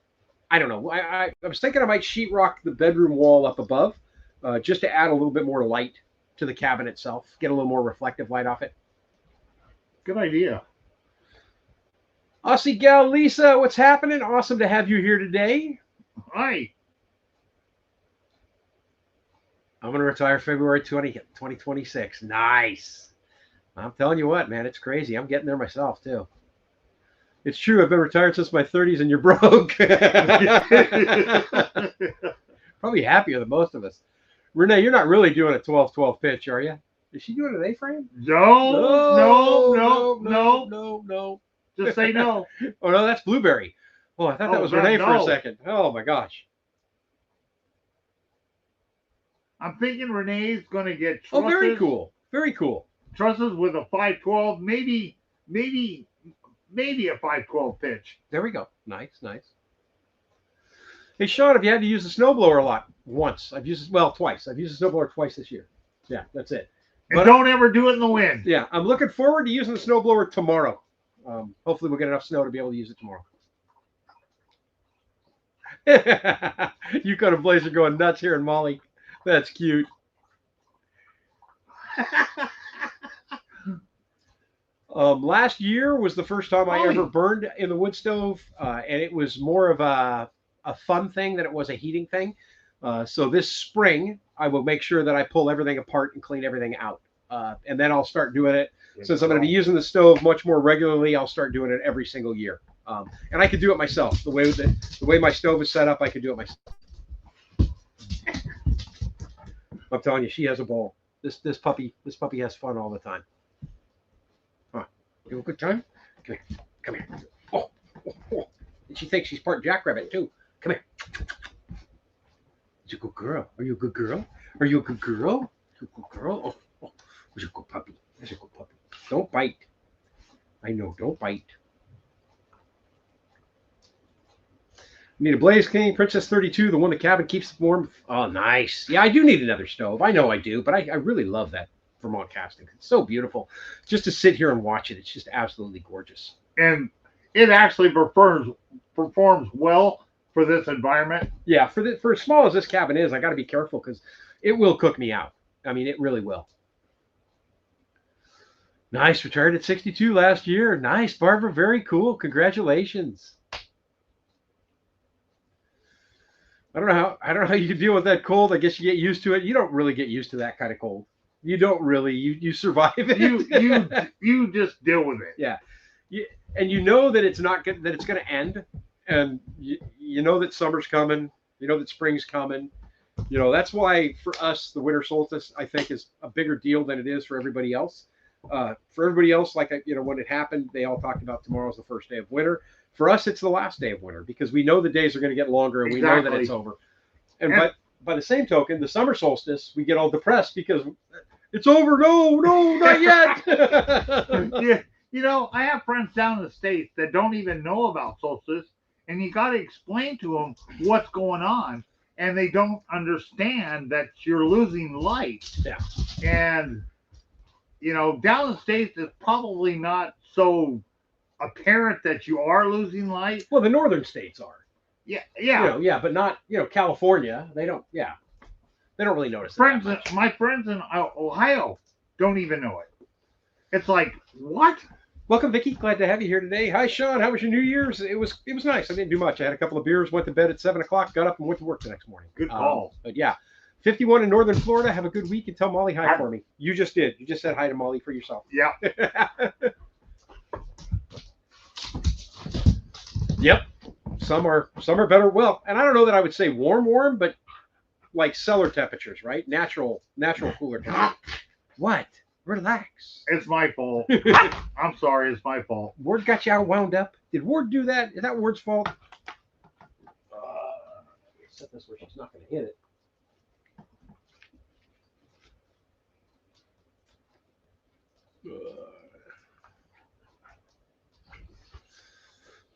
don't know. I was thinking I might sheetrock the bedroom wall up above, just to add a little bit more light to the cabin itself, get a little more reflective light off it. Good idea. Aussie gal Lisa, what's happening? Awesome to have you here today. Hi. I'm going to retire February 2026. Nice. I'm telling you what, man, it's crazy. I'm getting there myself, too. It's true. I've been retired since my 30s, and you're broke. Probably happier than most of us. Renee, you're not really doing a 12-12 pitch, are you? Is she doing an A-frame? No. Just say no. Oh, no, that's Blueberry. Oh, I thought that was Renee for a second. Oh, my gosh. I'm thinking Renee's going to get trusses. Oh, very cool. Very cool. Trusses with a 512, maybe a 512 pitch. There we go. Nice. Hey, Sean, have you had to use the snowblower a lot? Once. I've used it, twice. I've used the snowblower twice this year. Yeah, that's it. And don't ever do it in the wind. Yeah, I'm looking forward to using the snowblower tomorrow. Hopefully we'll get enough snow to be able to use it tomorrow. Yukon and Blaze are going nuts here in Molly. That's cute. Last year was the first time I ever burned in the wood stove, and it was more of a fun thing than it was a heating thing. So this spring, I will make sure that I pull everything apart and clean everything out. and then I'll start doing it. Since I'm going to be using the stove much more regularly, I'll start doing it every single year. And I could do it myself. The way my stove is set up, I could do it myself. I'm telling you, she has a ball. This puppy has fun all the time. Huh? You have a good time? Come here. Come here. Oh. And she thinks she's part jackrabbit too. Come here. You're a good girl. Are you a good girl? Are you a good girl? You're a good girl. Oh. You're a good puppy. That's a good puppy. Don't bite. I know. Don't bite. Need a Blaze King, Princess 32, the one the cabin keeps warm. Oh, nice. Yeah, I do need another stove. I know I do, but I really love that Vermont casting. It's so beautiful. Just to sit here and watch it, it's just absolutely gorgeous. And it actually performs well for this environment. Yeah, for as small as this cabin is, I got to be careful because it will cook me out. I mean, it really will. Nice. Retired at 62 last year. Nice, Barbara. Very cool. Congratulations. I don't know how you can deal with that cold. I guess you get used to it. You don't really get used to that kind of cold. You don't really. You survive it. You just deal with it. Yeah. And you know that it's not good, that it's going to end, and you know that summer's coming. You know that spring's coming. You know, that's why for us the winter solstice, I think, is a bigger deal than it is for everybody else. For everybody else, like, you know, when it happened, they all talked about tomorrow's the first day of winter. For us, it's the last day of winter because we know the days are going to get longer and we know that it's over. And but by the same token, the summer solstice, we get all depressed because it's over. No, not yet. Yeah, you know, I have friends down in the States that don't even know about solstice, and you got to explain to them what's going on, and they don't understand that you're losing light. Yeah. And, you know, down in the States, it's probably not so apparent that you are losing light. Well, the northern states are. Yeah. You know, yeah, but not, you know, California. They don't. Yeah, they don't really notice. My friends in Ohio don't even know it. It's like, what? Welcome, Vicky. Glad to have you here today. Hi, Sean. How was your New Year's? It was nice. I didn't do much. I had a couple of beers, went to bed at 7 o'clock, got up and went to work the next morning. Good call. But yeah, 51 in northern Florida. Have a good week and tell Molly hi for me. You just did. You just said hi to Molly for yourself. Yeah. Yep. Some are better. Well, and I don't know that I would say warm, but like cellar temperatures, right? Natural cooler temperatures. What? Relax. It's my fault. I'm sorry. It's my fault. Ward got you all wound up. Did Ward do that? Is that Ward's fault? Set this where she's not going to hit it.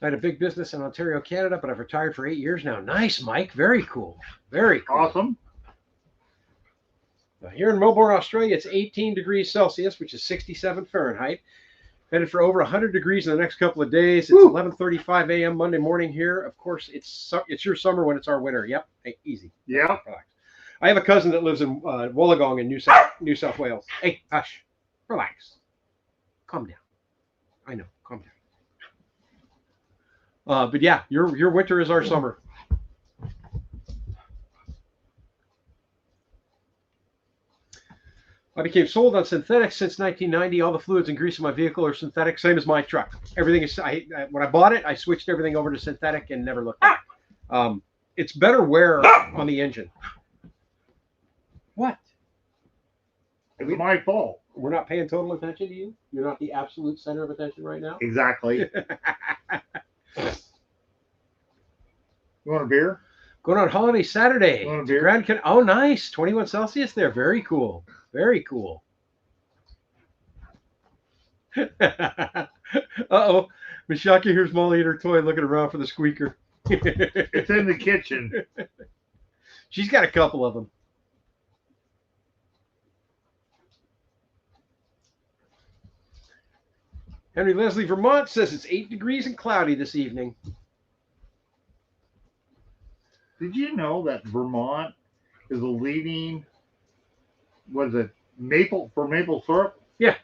I had a big business in Ontario, Canada, but I've retired for 8 years now. Nice, Mike. Very cool. Very cool. Awesome. Here in Melbourne, Australia, it's 18 degrees Celsius, which is 67 Fahrenheit. Headed for over 100 degrees in the next couple of days. It's 11:35 a.m. Monday morning here. Of course, it's your summer when it's our winter. Yep. Hey, easy. Yeah. Relax. I have a cousin that lives in Wollongong in New South Wales. Hey, hush. Relax. Calm down. I know. Calm down. But yeah, your winter is our summer. I became sold on synthetics since 1990. All the fluids and grease in my vehicle are synthetic, same as my truck. Everything is. When I bought it, I switched everything over to synthetic and never looked back. It's better wear on the engine. What? It's my fault. We're not paying total attention to you. You're not the absolute center of attention right now. Exactly. You want a beer? Going on holiday Saturday. Want a beer? Oh, nice. 21 Celsius there. Very cool. Very cool. Uh-oh. Mishaki here's Molly and her toy looking around for the squeaker. It's in the kitchen. She's got a couple of them. Henry Leslie, Vermont says it's 8 degrees and cloudy this evening. Did you know that Vermont is a leading, maple syrup? Yeah.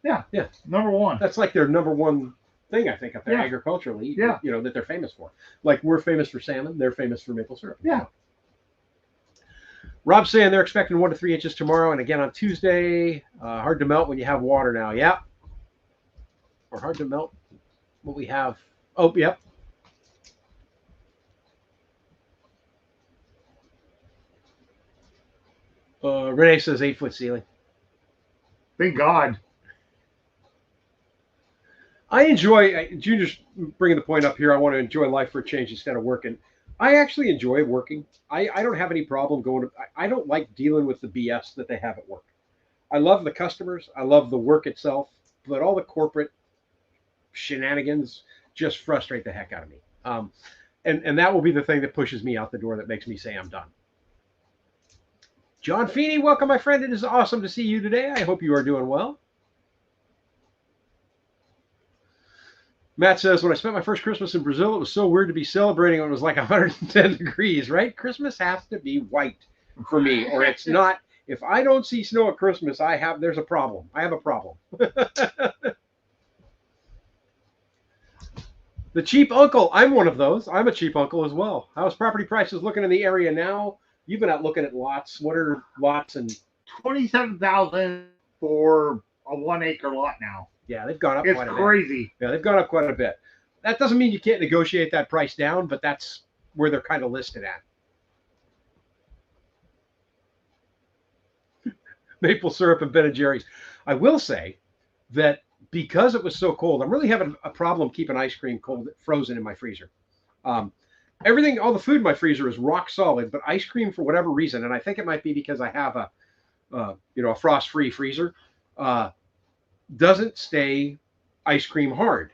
Yeah. Yeah. Number one. That's like their number one thing, I think, up there agriculturally. Yeah. You know, that they're famous for. Like we're famous for salmon, they're famous for maple syrup. Yeah. Rob's saying they're expecting 1 to 3 inches tomorrow, and again on Tuesday. Hard to melt when you have water now. Yeah. Or hard to melt what we have. Oh, yep. Renee says 8-foot ceiling. Thank God. I enjoy, Junior's bringing the point up here. I want to enjoy life for a change instead of working. I actually enjoy working. I don't have any problem going to, I don't like dealing with the BS that they have at work. I love the customers. I love the work itself, but all the corporate shenanigans just frustrate the heck out of me. And that will be the thing that pushes me out the door, that makes me say I'm done. John Feeney, welcome, my friend. It is awesome to see you today. I hope you are doing well. Matt says, when I spent my first Christmas in Brazil, it was so weird to be celebrating when it was like 110 degrees, right? Christmas has to be white for me, or it's not. If I don't see snow at Christmas, there's a problem. I have a problem. The cheap uncle. I'm one of those. I'm a cheap uncle as well. How's property prices looking in the area now? You've been out looking at lots. What are lots? And $27,000 for a 1 acre lot now. Yeah, they've gone up it's quite a bit. It's crazy. Yeah, they've gone up quite a bit. That doesn't mean you can't negotiate that price down, but that's where they're kind of listed at. Maple syrup and Ben & Jerry's. I will say that because it was so cold, I'm really having a problem keeping ice cream frozen in my freezer. Everything, all the food in my freezer is rock solid, but ice cream, for whatever reason, and I think it might be because I have a frost-free freezer, doesn't stay ice cream hard.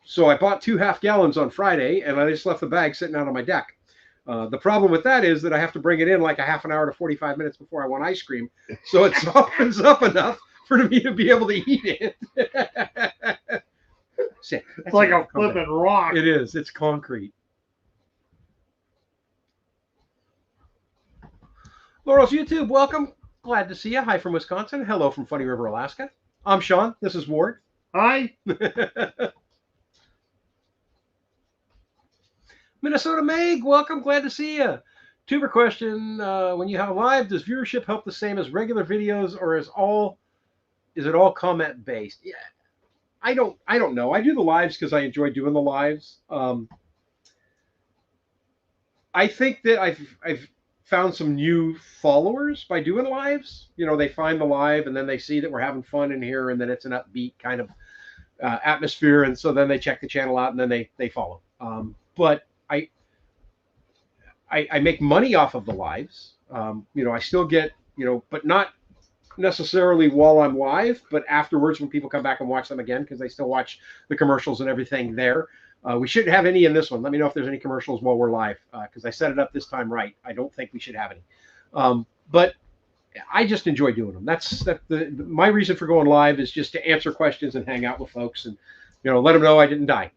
So I bought 2 half gallons on Friday, and I just left the bag sitting out on my deck. The problem with that is that I have to bring it in like a half an hour to 45 minutes before I want ice cream, so it softens up enough for me to be able to eat it. It's like a flipping rock. It is. It's concrete. Laurel's YouTube, welcome. Glad to see you. Hi from Wisconsin. Hello from Funny River, Alaska. I'm Sean. This is Ward. Hi. Minnesota Meg, welcome. Glad to see you. Tuber question: when you have a live, does viewership help the same as regular videos, or is it all comment based? Yeah, I don't know. I do the lives because I enjoy doing the lives. I think that I've found some new followers by doing lives. They find the live and then they see that we're having fun in here, and then it's an upbeat kind of atmosphere, and so then they check the channel out and then they follow. But I make money off of the lives. I still get, but not necessarily while I'm live, but afterwards when people come back and watch them again, because they still watch the commercials and everything there. We shouldn't have any in this one. Let me know if there's any commercials while we're live, because I set it up this time right. I don't think we should have any. But I just enjoy doing them. That's my reason for going live, is just to answer questions and hang out with folks and let them know I didn't die.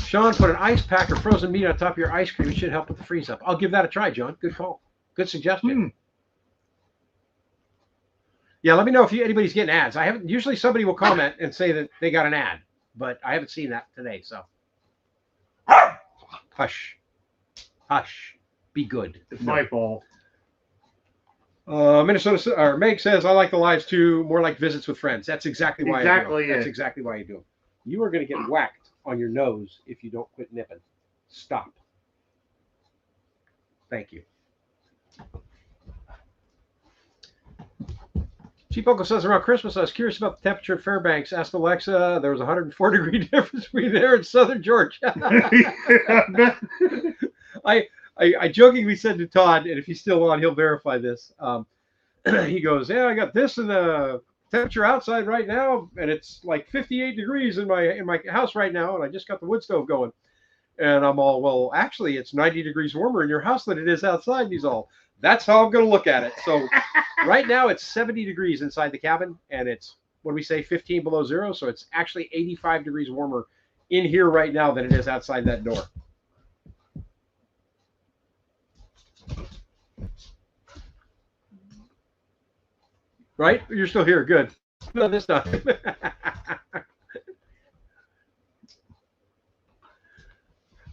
Sean, put an ice pack or frozen meat on top of your ice cream. It should help with the freeze up. I'll give that a try, John. Good call. Good suggestion. Yeah, let me know if anybody's getting ads. I haven't. Usually somebody will comment and say that they got an ad, but I haven't seen that today. So hush, hush, be good. It's my fault. Minnesota or Meg says, I like the lives too, more like visits with friends. That's exactly why. That's exactly why you do them. You are going to get whacked on your nose if you don't quit nipping. Stop. Thank you. Cheap Uncle says, around Christmas, I was curious about the temperature at Fairbanks. Asked Alexa. There was a 104-degree difference between there and Southern Georgia. I jokingly said to Todd, and if he's still on, he'll verify this. He goes, yeah, I got this in the temperature outside right now, and it's like 58 degrees in my house right now, and I just got the wood stove going. And I'm all, well, actually, it's 90 degrees warmer in your house than it is outside. And he's all, that's how I'm going to look at it. So right now it's 70 degrees inside the cabin, and it's, what do we say, 15 below zero. So it's actually 85 degrees warmer in here right now than it is outside that door. Right? You're still here. Good. No, this time.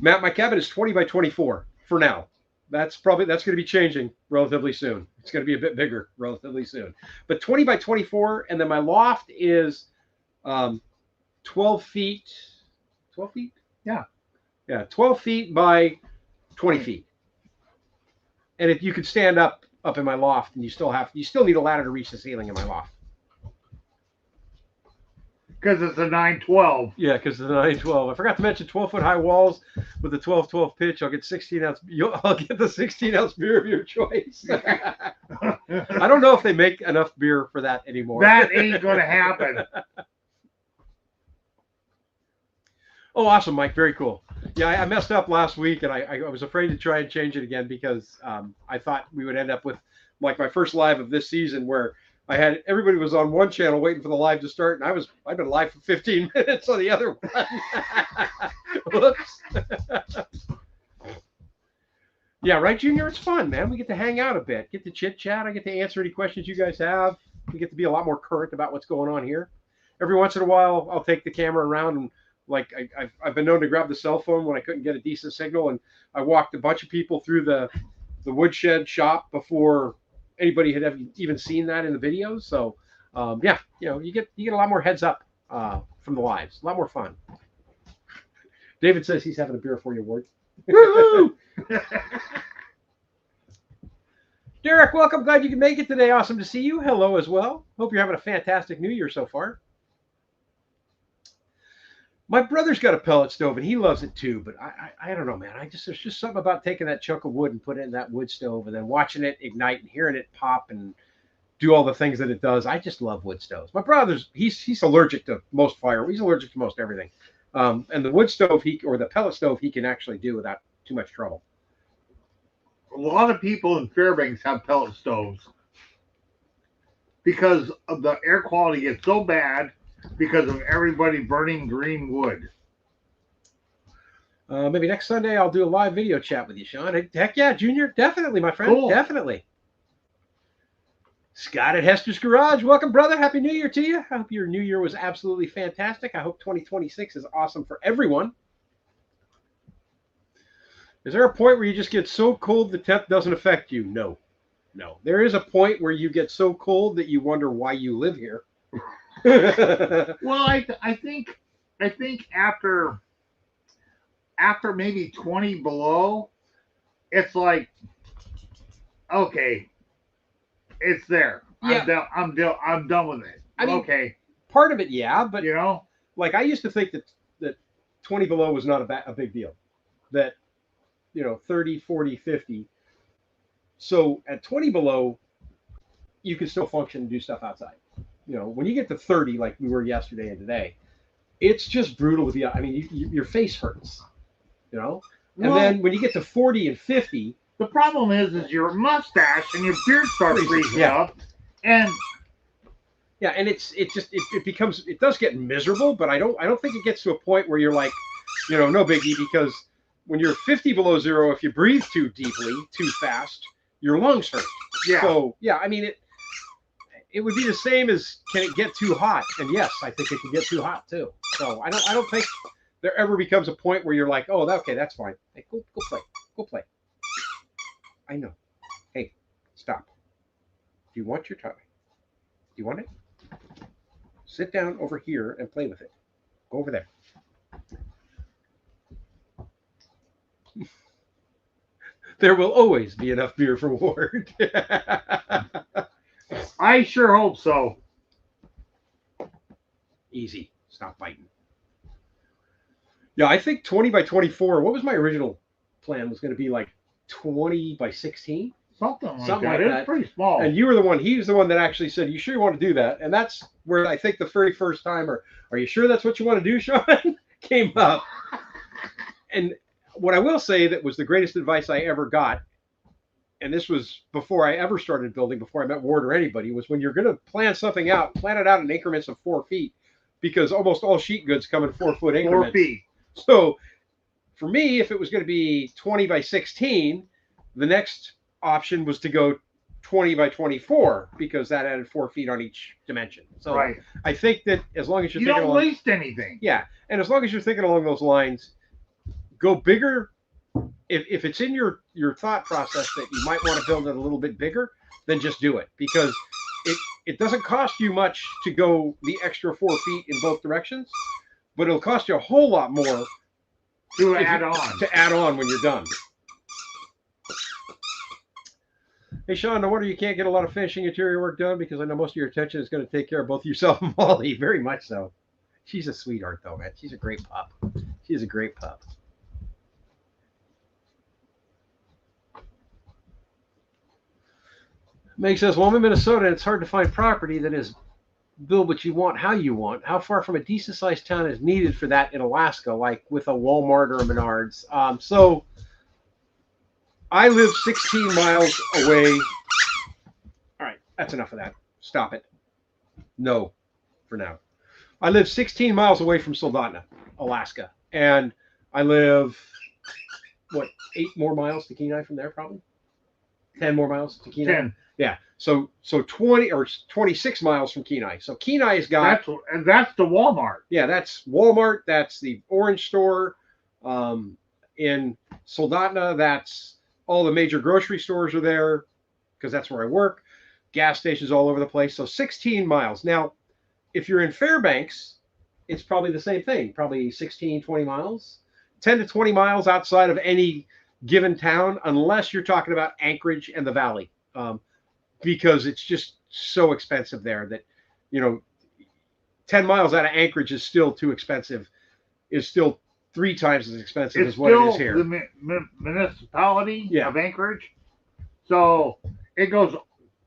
Matt, my cabin is 20 by 24 for now. That's going to be changing relatively soon. It's going to be a bit bigger relatively soon. But 20 by 24, and then my loft is 12 feet. 12 feet? Yeah. Yeah, 12 feet by 20 feet. And if you could stand up in my loft, and you still need a ladder to reach the ceiling in my loft. Because it's a 912. Yeah, because of the 912. I forgot to mention 12-foot high walls with the 12-12 pitch. I'll get 16 ounce. I'll get the 16-ounce beer of your choice. I don't know if they make enough beer for that anymore. That ain't going to happen. Oh, awesome, Mike. Very cool. Yeah, I messed up last week, and I was afraid to try and change it again because I thought we would end up with like my first live of this season where everybody was on one channel waiting for the live to start, and I've been live for 15 minutes on the other one. Whoops. Yeah, right, Junior? It's fun, man. We get to hang out a bit, get to chit chat. I get to answer any questions you guys have. We get to be a lot more current about what's going on here. Every once in a while, I'll take the camera around and like I've been known to grab the cell phone when I couldn't get a decent signal, and I walked a bunch of people through the woodshed shop before anybody had even seen that in the videos. So yeah, you get a lot more heads up from the lives. A lot more fun. David says he's having a beer for you, Ward. Woo-hoo! Derek, welcome. Glad you can make it today. Awesome to see you. Hello as well. Hope you're having a fantastic New Year so far. My brother's got a pellet stove and he loves it too, but I don't know, man. There's just something about taking that chunk of wood and putting it in that wood stove and then watching it ignite and hearing it pop and do all the things that it does. I just love wood stoves. My brother's he's allergic to most fire. He's allergic to most everything. And the wood stove or the pellet stove he can actually do without too much trouble. A lot of people in Fairbanks have pellet stoves because of the air quality gets so bad because of everybody burning green wood. Maybe next Sunday I'll do a live video chat with you, Sean. Heck yeah, Junior. Definitely, my friend. Cool. Definitely. Scott at Hester's Garage. Welcome, brother. Happy New Year to you. I hope your New Year was absolutely fantastic. I hope 2026 is awesome for everyone. Is there a point where you just get so cold the temp doesn't affect you? No. There is a point where you get so cold that you wonder why you live here. Well, I think after maybe 20 below, it's like, okay, it's there. Yeah. I'm done with it. I mean, okay. Part of it, yeah, but like I used to think that 20 below was not a big deal. That 30, 40, 50. So at 20 below, you can still function and do stuff outside. When you get to 30, like we were yesterday and today, it's just brutal with you. I mean, your face hurts, And then when you get to 40 and 50, the problem is your mustache and your beard start freezing up, and it does get miserable. But I don't think it gets to a point where you're like, no biggie, because when you're 50 below zero, if you breathe too deeply, too fast, your lungs hurt. Yeah. So yeah, I mean it would be the same as, can it get too hot? And yes, I think it can get too hot too. So I don't think there ever becomes a point where you're like, oh, okay, that's fine. Hey, go play. I know. Hey, stop. Do you want your toy? Do you want it? Sit down over here and play with it. Go over there. There will always be enough beer for Ward. I sure hope so. Easy. Stop biting. Yeah, I think 20 by 24. What was my original plan? Was going to be like 20 by 16? Something like that. It's pretty small. And he was the one that actually said, you sure you want to do that? And that's where I think the very first time, are you sure that's what you want to do, Sean? came up. And what I will say that was the greatest advice I ever got, and this was before I ever started building, before I met Ward or anybody, was when you're going to plan something out, plan it out in increments of 4 feet, because almost all sheet goods come in 4-foot increments. 4 feet. So for me, if it was going to be 20 by 16, the next option was to go 20 by 24, because that added 4 feet on each dimension. So right. I think that as long as you don't waste anything. Yeah. And as long as you're thinking along those lines, go bigger. If it's in your thought process that you might want to build it a little bit bigger, then just do it, because it doesn't cost you much to go the extra 4 feet in both directions, but it'll cost you a whole lot more to add on when you're done. Hey, Sean, no wonder you can't get a lot of finishing interior work done, because I know most of your attention is going to take care of both yourself and Molly. Very much so. She's a sweetheart, though, man. She's a great pup. She's a great pup. Meg says, well, I'm in Minnesota, and it's hard to find property that is build what you want, how you want. How far from a decent-sized town is needed for that in Alaska, like with a Walmart or a Menards? So I live 16 miles away. All right, that's enough of that. Stop it. No, for now. I live 16 miles away from Soldotna, Alaska. And I live, 8 more miles to Kenai from there, probably? 10 more miles to Kenai? 10. Yeah. So 20 or 26 miles from Kenai. So Kenai's got... That's the Walmart. Yeah, that's Walmart. That's the Orange store. In Soldotna, that's all the major grocery stores are there, because that's where I work. Gas stations all over the place. So 16 miles. Now, if you're in Fairbanks, it's probably the same thing. Probably 16, 20 miles. 10 to 20 miles outside of any given town, unless you're talking about Anchorage and the Valley. Because it's just so expensive there that, 10 miles out of Anchorage is still too expensive, is still 3 times as expensive as what it is here. The municipality of Anchorage. So it goes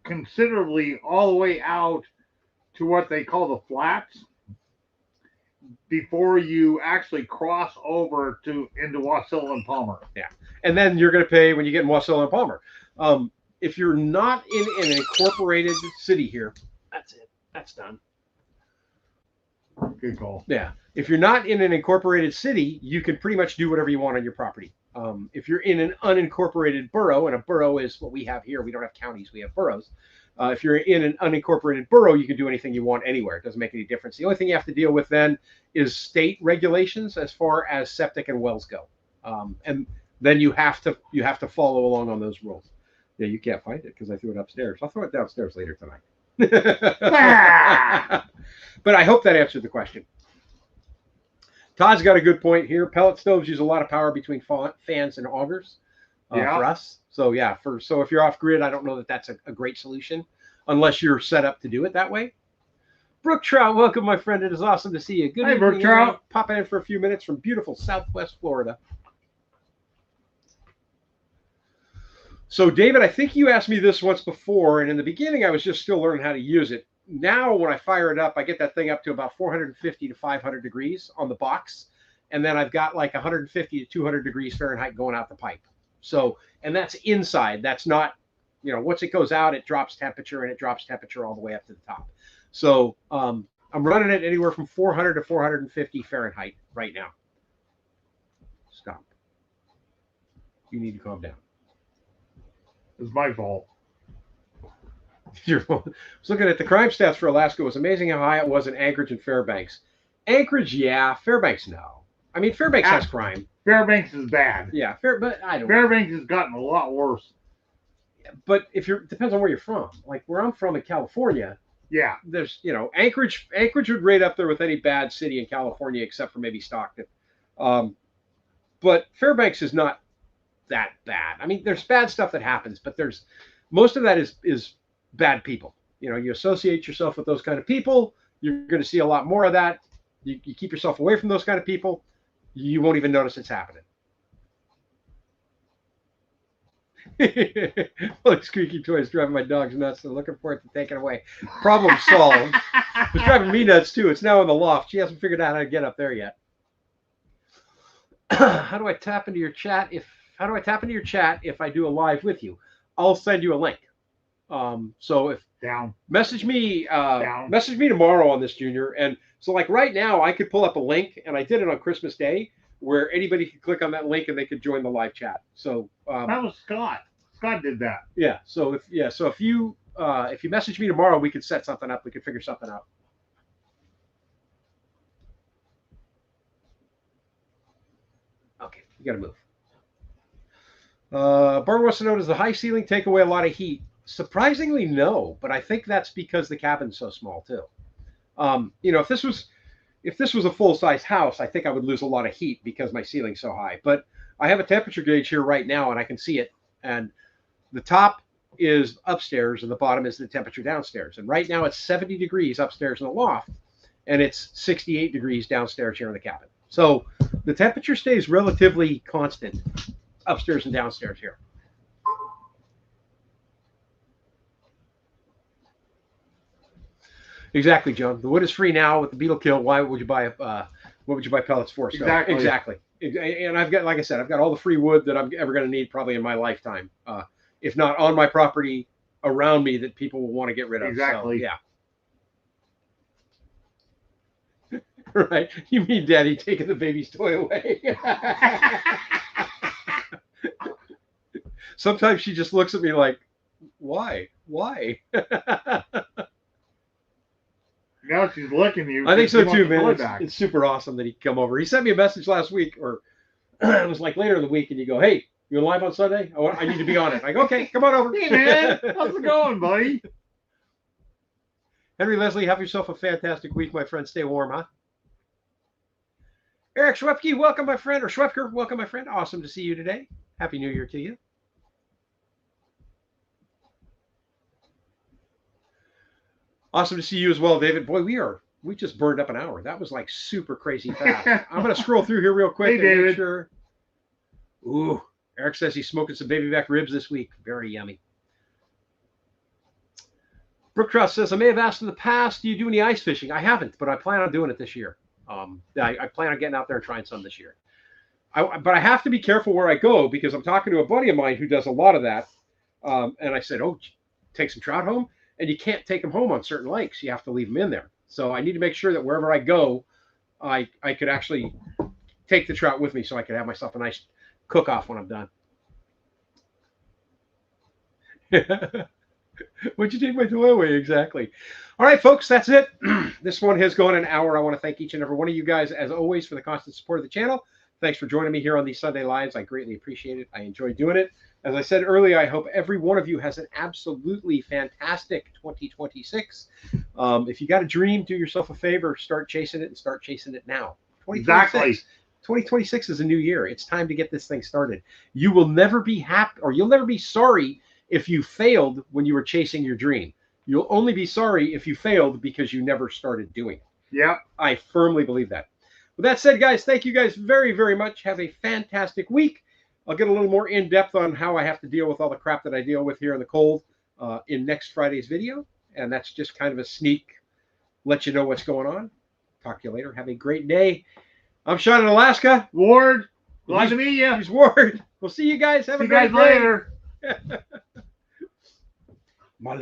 considerably all the way out to what they call the flats before you actually cross over into Wasilla and Palmer. Yeah. And then you're going to pay when you get in Wasilla and Palmer. If you're not in an incorporated city here, that's it. That's done. Good call. Yeah. If you're not in an incorporated city, you can pretty much do whatever you want on your property. If you're in an unincorporated borough, and a borough is what we have here, we don't have counties, we have boroughs. If you're in an unincorporated borough, you can do anything you want anywhere. It doesn't make any difference. The only thing you have to deal with then is state regulations as far as septic and wells go. And then you have to follow along on those rules. Yeah, you can't find it because I threw it upstairs. I'll throw it downstairs later tonight. But I hope that answered the question. Todd's got a good point here. Pellet stoves use a lot of power between fans and augers for us. So yeah, so if you're off grid, I don't know that that's a great solution unless you're set up to do it that way. Brooke Trout, welcome, my friend. It is awesome to see you. Good evening, Brooke Trout. Popping in for a few minutes from beautiful Southwest Florida. So, David, I think you asked me this once before, and in the beginning, I was just still learning how to use it. Now, when I fire it up, I get that thing up to about 450 to 500 degrees on the box, and then I've got like 150 to 200 degrees Fahrenheit going out the pipe. So, and that's inside. That's not, once it goes out, it drops temperature, and it drops temperature all the way up to the top. So, I'm running it anywhere from 400 to 450 Fahrenheit right now. Stop. You need to calm down. It's my fault. I was looking at the crime stats for Alaska. It was amazing how high it was in Anchorage and Fairbanks. Anchorage, yeah. Fairbanks, no. I mean, Fairbanks has crime. Fairbanks is bad. Yeah, but I don't. Fairbanks has gotten a lot worse. But depends on where you're from. Like where I'm from in California. Yeah. There's, Anchorage would rate up there with any bad city in California except for maybe Stockton. But Fairbanks is not that bad. I mean, there's bad stuff that happens, but there's most of that is bad people. You associate yourself with those kind of people, you're going to see a lot more of that. You keep yourself away from those kind of people, you won't even notice it's happening. Look, Squeaky Toys driving my dogs nuts and looking for it to take it away. Problem solved. It's driving me nuts too. It's now in the loft. She hasn't figured out how to get up there yet. How do I tap into your chat if I do a live with you? I'll send you a link. So if message me tomorrow on this, Junior. And so like right now I could pull up a link, and I did it on Christmas Day, where anybody could click on that link and they could join the live chat. So that was Scott. Scott did that. Yeah. So if you message me tomorrow, we could set something up. We could figure something out. Okay. You got to move. Bart wants to know, does the high ceiling take away a lot of heat? Surprisingly, no, but I think that's because the cabin's so small too. If this was a full-size house, I think I would lose a lot of heat because my ceiling's so high. But I have a temperature gauge here right now, and I can see it. And the top is upstairs, and the bottom is the temperature downstairs. And right now it's 70 degrees upstairs in the loft, and it's 68 degrees downstairs here in the cabin. So the temperature stays relatively constant upstairs and downstairs here. Exactly, John. The wood is free now with the beetle kill. Why would you buy what would you buy pellets for? So, exactly. And I've got, like I said, I've got all the free wood that I'm ever going to need probably in my lifetime. If not on my property, around me, that people will want to get rid of. Exactly. So, yeah. Right. You mean Daddy taking the baby's toy away? Sometimes she just looks at me like, why? Why? Now she's looking at you. I think so too, man. It's super awesome that he come over. He sent me a message last week, or it was like later in the week, and you go, "Hey, you live on Sunday? I need to be on it." I go, "Okay, come on over." Hey, man, how's it going, buddy? Henry Leslie, have yourself a fantastic week, my friend. Stay warm, huh? Eric Schwepke, welcome, my friend, or Schwepker, welcome, my friend. Awesome to see you today. Happy New Year to you. Awesome to see you as well, David. Boy, we just burned up an hour. That was like super crazy fast. I'm going to scroll through here real quick. Hey, David. Make sure. Ooh, Eric says he's smoking some baby back ribs this week. Very yummy. Brooke Truss says, I may have asked in the past, do you do any ice fishing? I haven't, but I plan on doing it this year. I plan on getting out there and trying some this year. But I have to be careful where I go because I'm talking to a buddy of mine who does a lot of that. And I said, take some trout home. And you can't take them home on certain lakes. You have to leave them in there. So I need to make sure that wherever I go, I could actually take the trout with me so I could have myself a nice cook-off when I'm done. What'd you take my toy away? Exactly. All right, folks, that's it. This one has gone an hour. I want to thank each and every one of you guys, as always, for the constant support of the channel. Thanks for joining me here on these Sunday Lives. I greatly appreciate it. I enjoy doing it. As I said earlier, I hope every one of you has an absolutely fantastic 2026. If you got a dream, do yourself a favor, start chasing it and start chasing it now. 2026 is a new year. It's time to get this thing started. You will never be happy, or you'll never be sorry if you failed when you were chasing your dream. You'll only be sorry if you failed because you never started doing it. Yeah. I firmly believe that. With that said, guys, thank you guys very, very much. Have a fantastic week. I'll get a little more in-depth on how I have to deal with all the crap that I deal with here in the cold in next Friday's video. And that's just kind of a sneak, let you know what's going on. Talk to you later. Have a great day. I'm Sean in Alaska. Ward, glad to meet you. He's Ward. We'll see you guys. Have a great day. See you guys later.